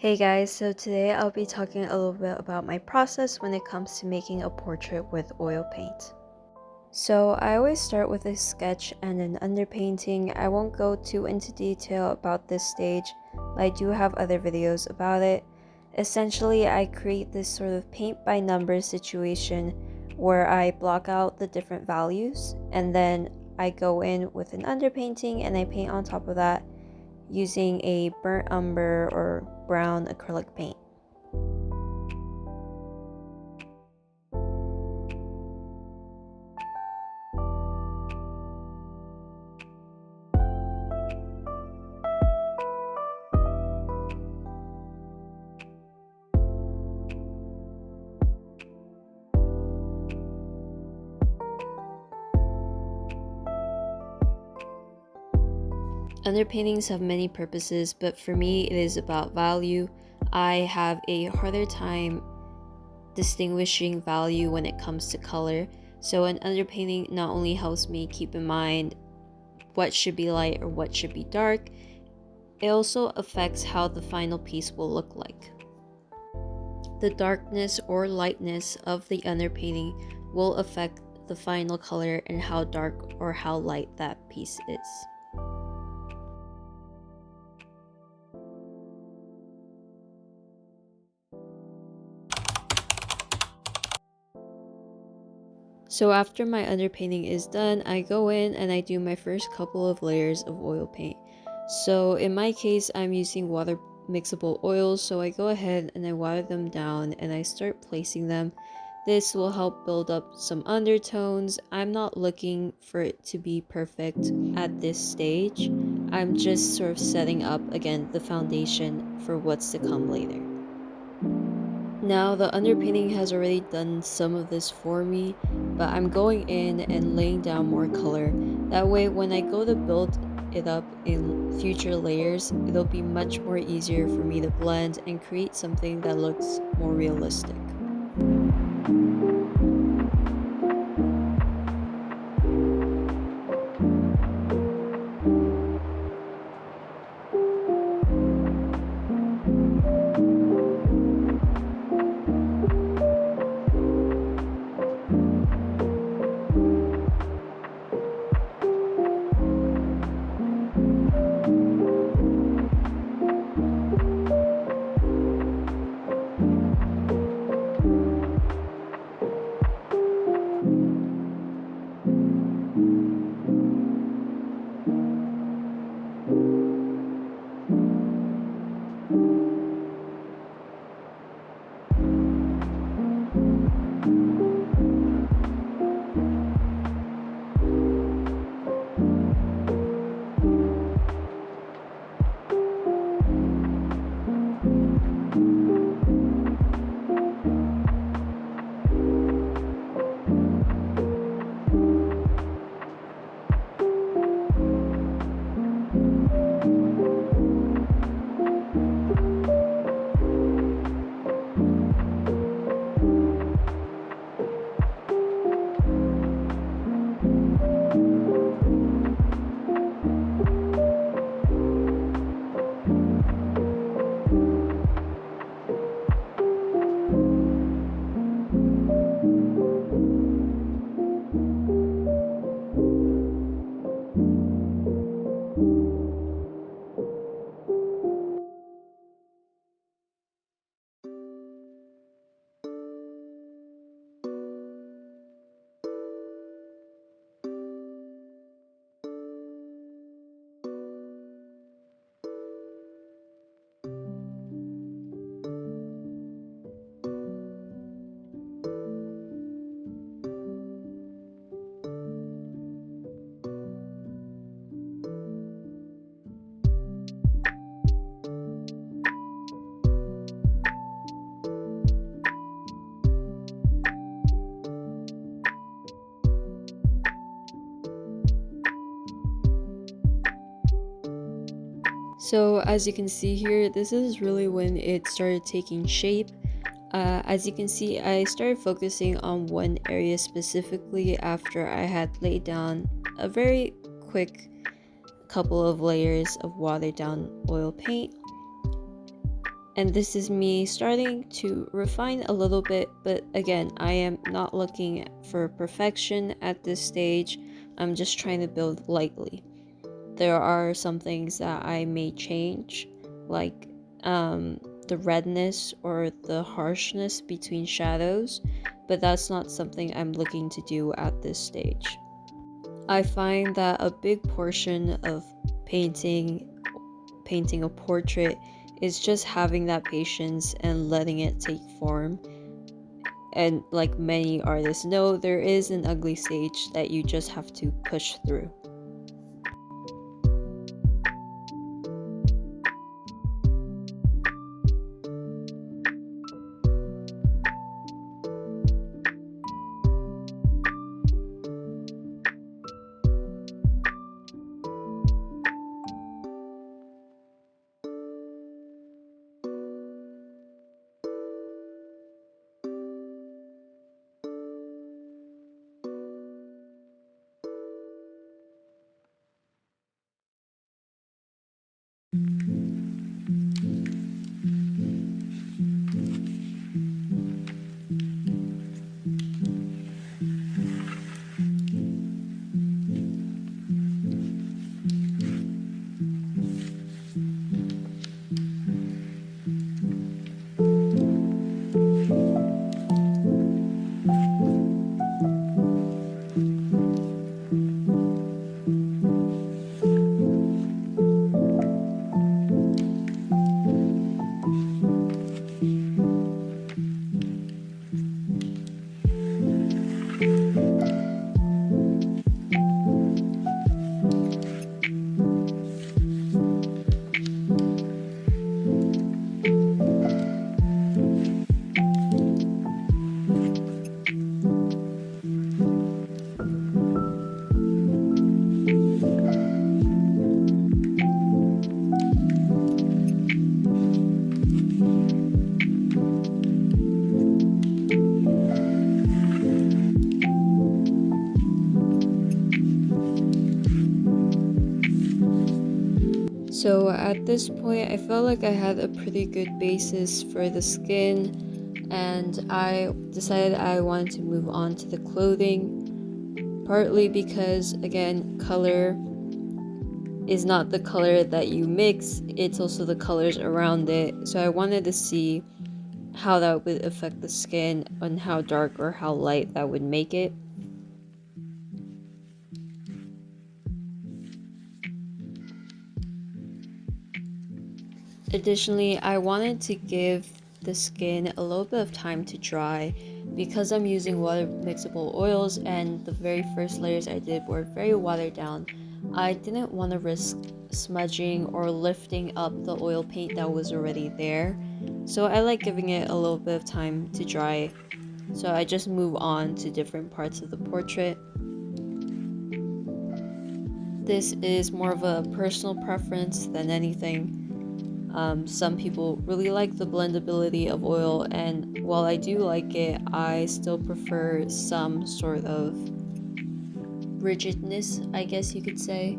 Hey guys, so today I'll be talking a little bit about my process when it comes to making a portrait with oil paint. So I always start with a sketch and an underpainting. I won't go too into detail about this stage, but I do have other videos about it. Essentially, I create this sort of paint by numbers situation where I block out the different values and then I go in with an underpainting and I paint on top of that using a burnt umber or brown acrylic paint. Underpaintings have many purposes, but for me it is about value. I have a harder time distinguishing value when it comes to color, so an underpainting not only helps me keep in mind what should be light or what should be dark, it also affects how the final piece will look like. The darkness or lightness of the underpainting will affect the final color and how dark or how light that piece is. So after my underpainting is done, I go in and I do my first couple of layers of oil paint. So in my case, I'm using water mixable oils, so I go ahead and I water them down and I start placing them. This will help build up some undertones. I'm not looking for it to be perfect at this stage. I'm just sort of setting up, again, the foundation for what's to come later. Now the underpainting has already done some of this for me, but I'm going in and laying down more color. That way when I go to build it up in future layers, it'll be much more easier for me to blend and create something that looks more realistic. So as you can see here, this is really when it started taking shape. As you can see, I started focusing on one area specifically after I had laid down a very quick couple of layers of watered down oil paint. And this is me starting to refine a little bit, but again, I am not looking for perfection at this stage. I'm just trying to build lightly. There are some things that I may change, like the redness or the harshness between shadows, but that's not something I'm looking to do at this stage. I find that a big portion of painting a portrait is just having that patience and letting it take form. And like many artists know, there is an ugly stage that you just have to push through. So at this point, I felt like I had a pretty good basis for the skin, and I decided I wanted to move on to the clothing, partly because, again, color is not the color that you mix, it's also the colors around it. So I wanted to see how that would affect the skin and how dark or how light that would make it. Additionally, I wanted to give the skin a little bit of time to dry because I'm using water mixable oils and the very first layers I did were very watered down. I didn't want to risk smudging or lifting up the oil paint that was already there. So I like giving it a little bit of time to dry. So I just move on to different parts of the portrait. This is more of a personal preference than anything. Some people really like the blendability of oil, and while I do like it, I still prefer some sort of rigidness, I guess you could say.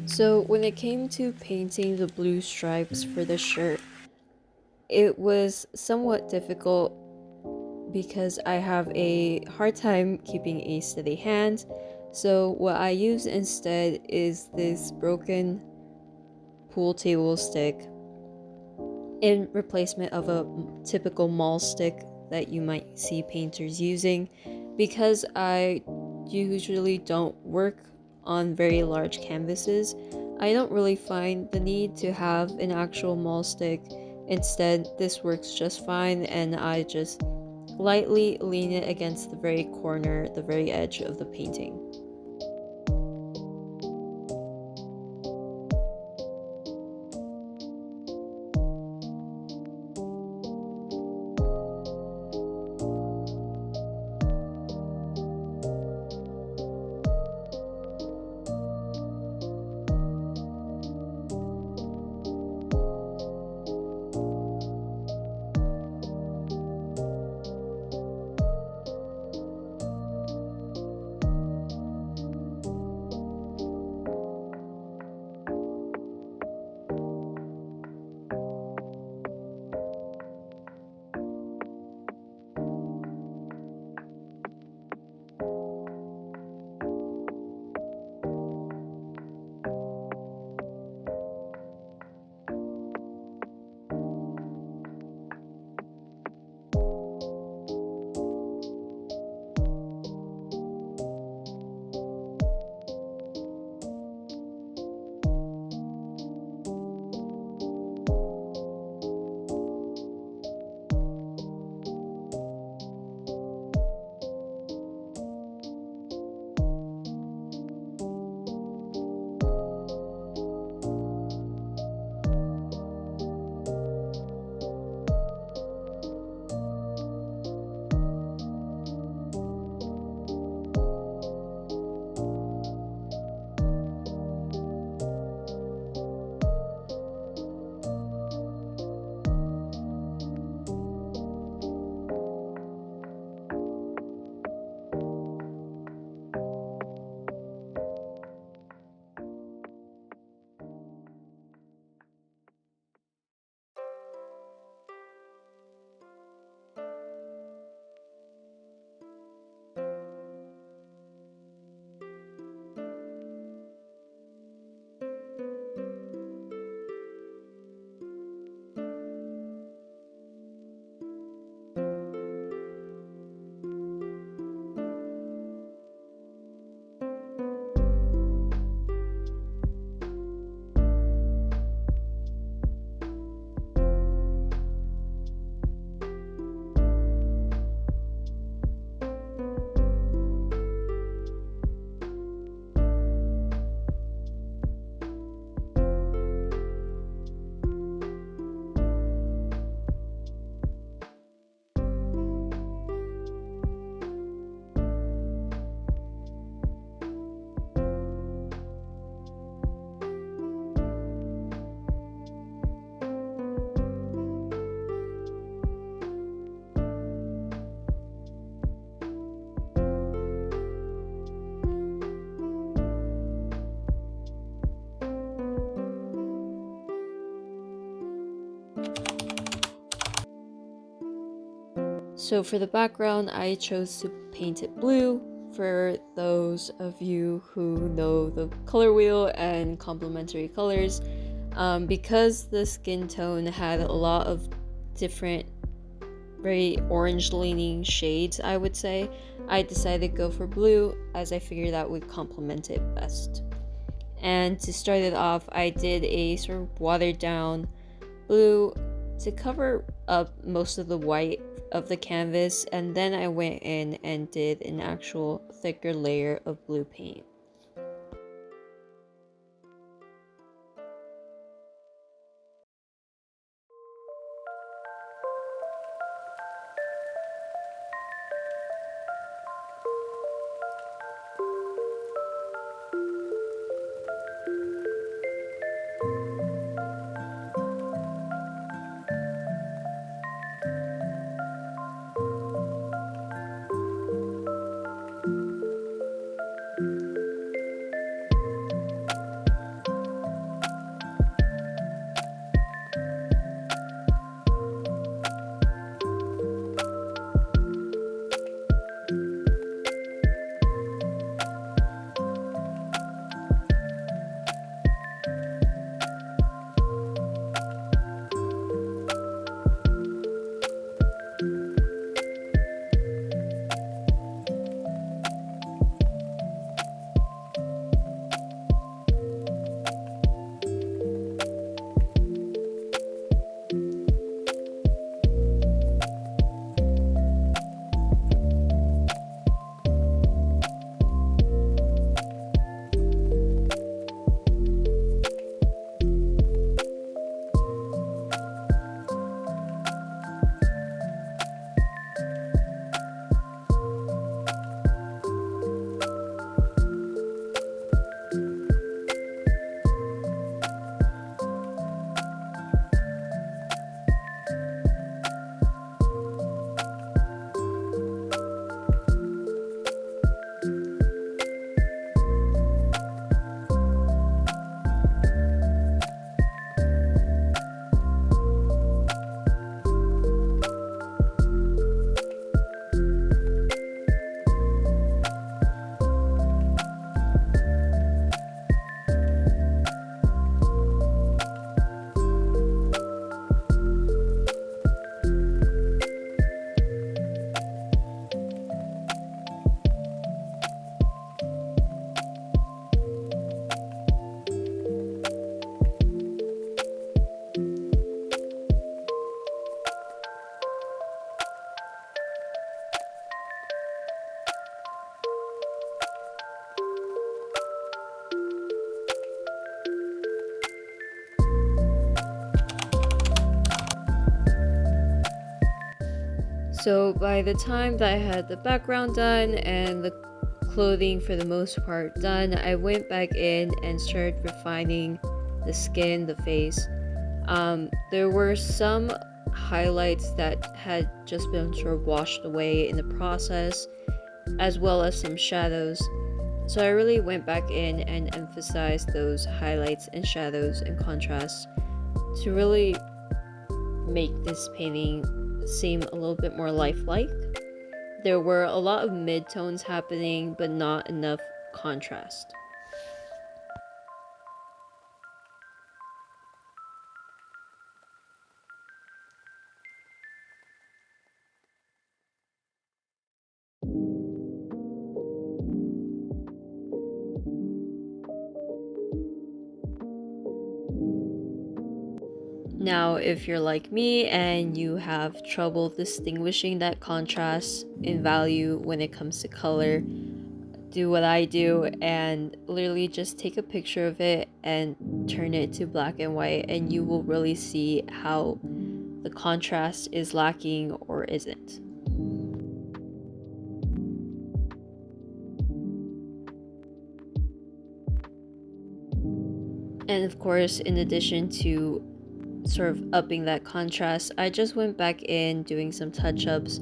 So when it came to painting the blue stripes for the shirt, it was somewhat difficult because I have a hard time keeping a steady hand. So what I use instead is this broken pool table stick in replacement of a typical mall stick that you might see painters using. Because I usually don't work on very large canvases, I don't really find the need to have an actual mall stick. Instead, this works just fine, and I just lightly lean it against the very corner, the very edge of the painting. So for the background, I chose to paint it blue. For those of you who know the color wheel and complementary colors, because the skin tone had a lot of different very orange leaning shades, I would say, I decided to go for blue as I figured that would complement it best. And to start it off, I did a sort of watered down blue to cover up most of the white of the canvas, and then I went in and did an actual thicker layer of blue paint. So by the time that I had the background done and the clothing for the most part done, I went back in and started refining the skin, the face. There were some highlights that had just been sort of washed away in the process, as well as some shadows. So I really went back in and emphasized those highlights and shadows and contrasts to really make this painting seem a little bit more lifelike. There were a lot of mid-tones happening, but not enough contrast. Now, if you're like me and you have trouble distinguishing that contrast in value when it comes to color, do what I do and literally just take a picture of it and turn it to black and white, and you will really see how the contrast is lacking or isn't. And of course, in addition to sort of upping that contrast, I just went back in doing some touch-ups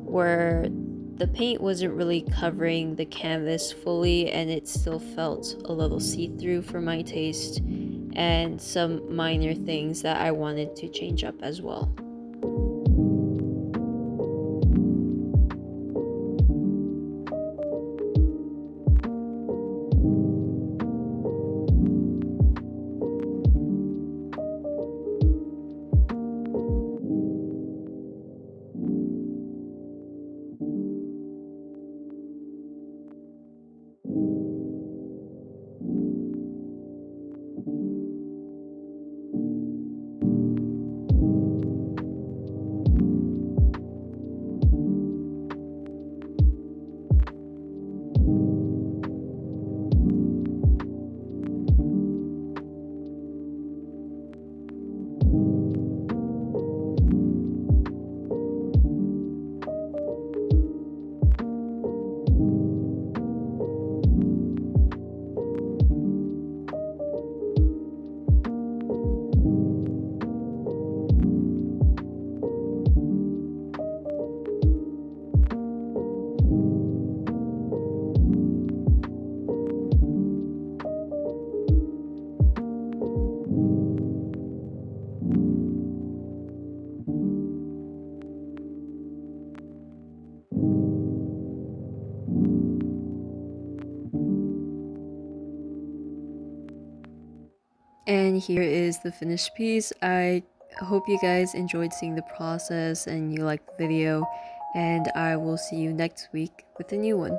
where the paint wasn't really covering the canvas fully and it still felt a little see-through for my taste, and some minor things that I wanted to change up as well. And here is the finished piece. I hope you guys enjoyed seeing the process and you liked the video, and I will see you next week with a new one.